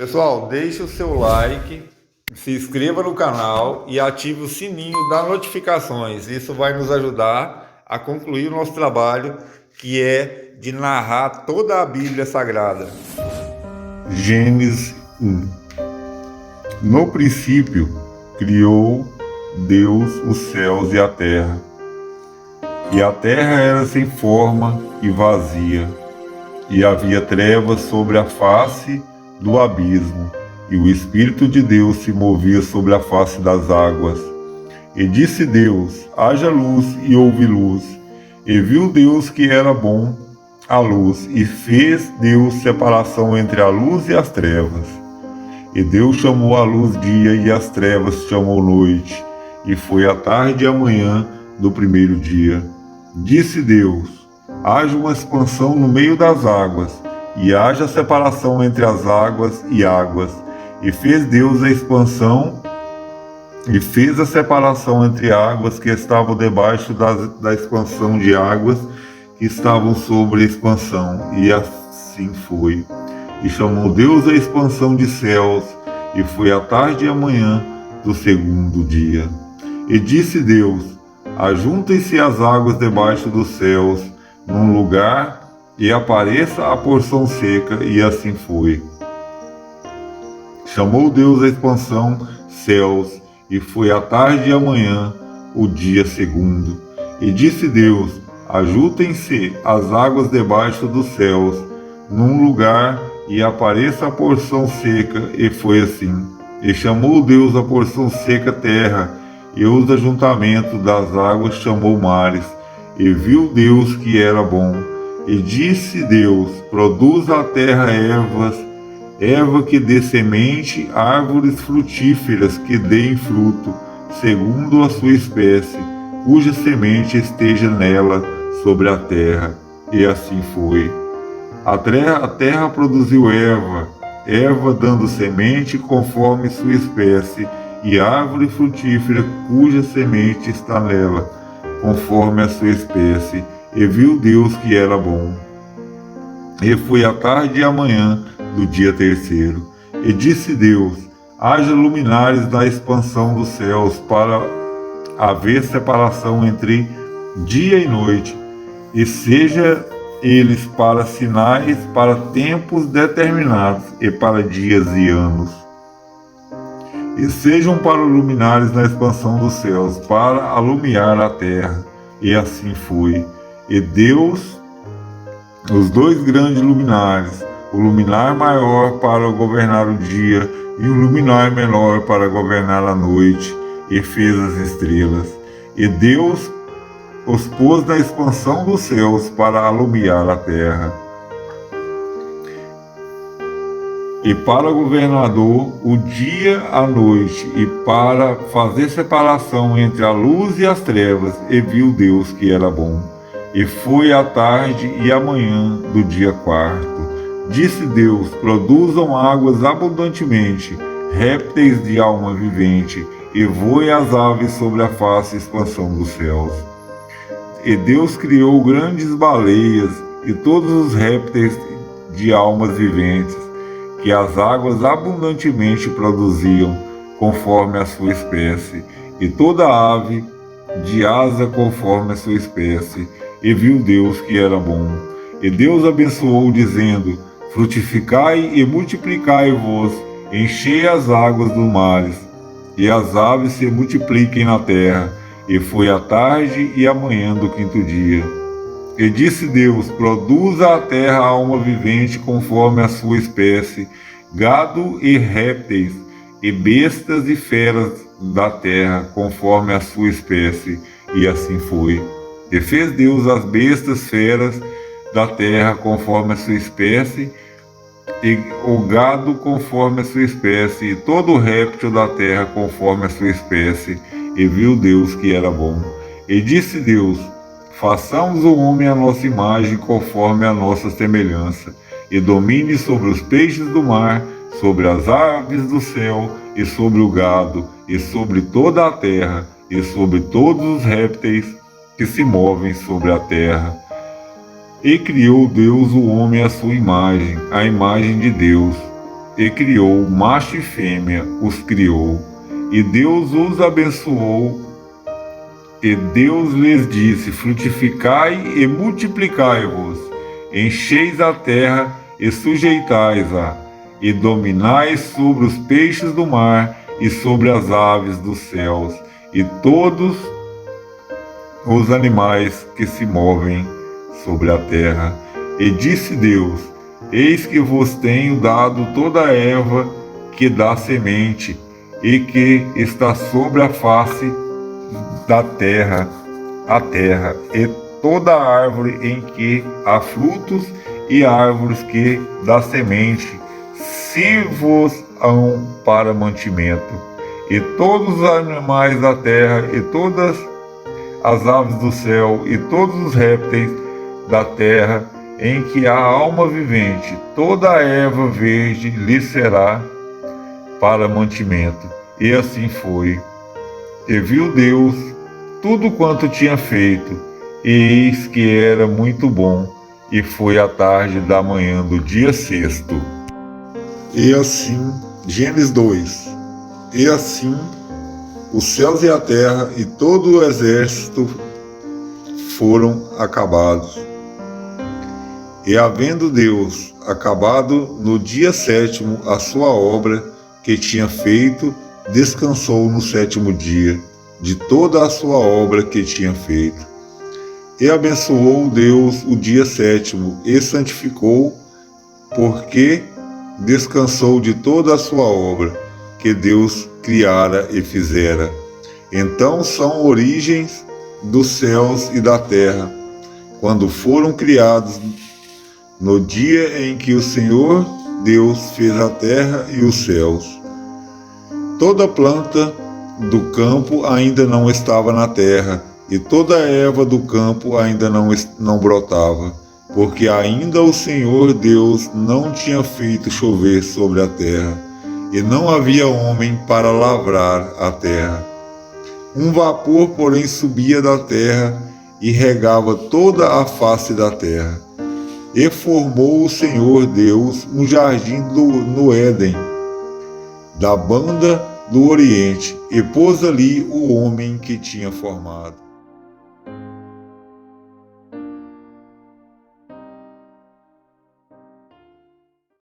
Pessoal, deixe o seu like, se inscreva no canal e ative o sininho das notificações. Isso vai nos ajudar a concluir o nosso trabalho, que é de narrar toda a Bíblia Sagrada. Gênesis 1. No princípio, criou Deus os céus e a terra. E a terra era sem forma e vazia, e havia trevas sobre a face do abismo, e o Espírito de Deus se movia sobre a face das águas. E disse Deus: haja luz, e houve luz. E viu Deus que era bom a luz, e fez Deus separação entre a luz e as trevas. E Deus chamou a luz dia, e as trevas chamou noite. E foi a tarde e a manhã do primeiro dia. Disse Deus: haja uma expansão no meio das águas, e haja separação entre as águas e águas. E fez Deus a expansão, e fez a separação entre águas que estavam debaixo da expansão de águas que estavam sobre a expansão. E assim foi. E chamou Deus a expansão de céus, e foi a tarde e a manhã do segundo dia. E disse Deus: ajuntem-se as águas debaixo dos céus num lugar, e apareça a porção seca, e assim foi. Chamou Deus a expansão céus, e foi a tarde e a manhã o dia segundo. E disse Deus: ajuntem-se as águas debaixo dos céus num lugar, e apareça a porção seca, e foi assim. E chamou Deus a porção seca terra, e os ajuntamentos das águas chamou mares. E viu Deus que era bom. E disse Deus: produza a terra erva que dê semente, árvores frutíferas que deem fruto, segundo a sua espécie, cuja semente esteja nela sobre a terra. E assim foi. A terra produziu erva dando semente conforme sua espécie, e árvore frutífera cuja semente está nela, conforme a sua espécie. E viu Deus que era bom. E foi a tarde e a manhã do dia terceiro. E disse Deus: haja luminares da expansão dos céus, para haver separação entre dia e noite, e seja eles para sinais, para tempos determinados, e para dias e anos. E sejam para luminares na expansão dos céus, para alumiar a terra. E assim foi. E Deus os dois grandes luminares, o luminar maior para governar o dia, e o luminar menor para governar a noite, e fez as estrelas. E Deus os pôs na expansão dos céus para alumiar a terra. E para governador o dia a noite, e para fazer separação entre a luz e as trevas. E viu Deus que era bom. E foi a tarde e a manhã do dia quarto. Disse Deus: produzam águas abundantemente, répteis de alma vivente, e voem as aves sobre a face e expansão dos céus. E Deus criou grandes baleias e todos os répteis de almas viventes, que as águas abundantemente produziam, conforme a sua espécie, e toda ave de asa conforme a sua espécie. E viu Deus que era bom. E Deus abençoou, dizendo: frutificai e multiplicai-vos, enchei as águas dos mares, e as aves se multipliquem na terra. E foi a tarde e a manhã do quinto dia. E disse Deus: produza a terra alma vivente conforme a sua espécie, gado e répteis, e bestas e feras da terra conforme a sua espécie. E assim foi. E fez Deus as bestas feras da terra conforme a sua espécie, e o gado conforme a sua espécie, e todo o réptil da terra conforme a sua espécie. E viu Deus que era bom. E disse Deus: façamos o homem à nossa imagem, conforme a nossa semelhança, e domine sobre os peixes do mar, sobre as aves do céu, e sobre o gado, e sobre toda a terra, e sobre todos os répteis que se movem sobre a terra. E criou Deus o homem à sua imagem, a imagem de Deus. e criou, macho e fêmea os criou. E Deus os abençoou, e Deus lhes disse: frutificai e multiplicai-vos, encheis a terra e sujeitais-a, e dominai sobre os peixes do mar e sobre as aves dos céus, e todos os animais que se movem sobre a terra. E disse Deus: eis que vos tenho dado toda a erva que dá semente, e que está sobre a face da terra, a terra, e toda árvore em que há frutos, e árvores que dá semente, se vos hão para mantimento, e todos os animais da terra, e todas as aves do céu, e todos os répteis da terra, em que há alma vivente, toda a erva verde lhe será para mantimento. E assim foi. E viu Deus tudo quanto tinha feito, e eis que era muito bom. E foi a tarde da manhã do dia sexto. E assim, Gênesis 2. E assim, os céus e a terra e todo o exército foram acabados. E havendo Deus acabado no dia sétimo a sua obra que tinha feito, descansou no sétimo dia de toda a sua obra que tinha feito. E abençoou Deus o dia sétimo e santificou, porque descansou de toda a sua obra que Deus criara e fizera. Então são origens dos céus e da terra, quando foram criados no dia em que o Senhor Deus fez a terra e os céus. Toda planta do campo ainda não estava na terra, e toda a erva do campo ainda não brotava, porque ainda o Senhor Deus não tinha feito chover sobre a terra, e não havia homem para lavrar a terra. Um vapor, porém, subia da terra e regava toda a face da terra. E formou o Senhor Deus um jardim no Éden, da banda do Oriente, e pôs ali o homem que tinha formado.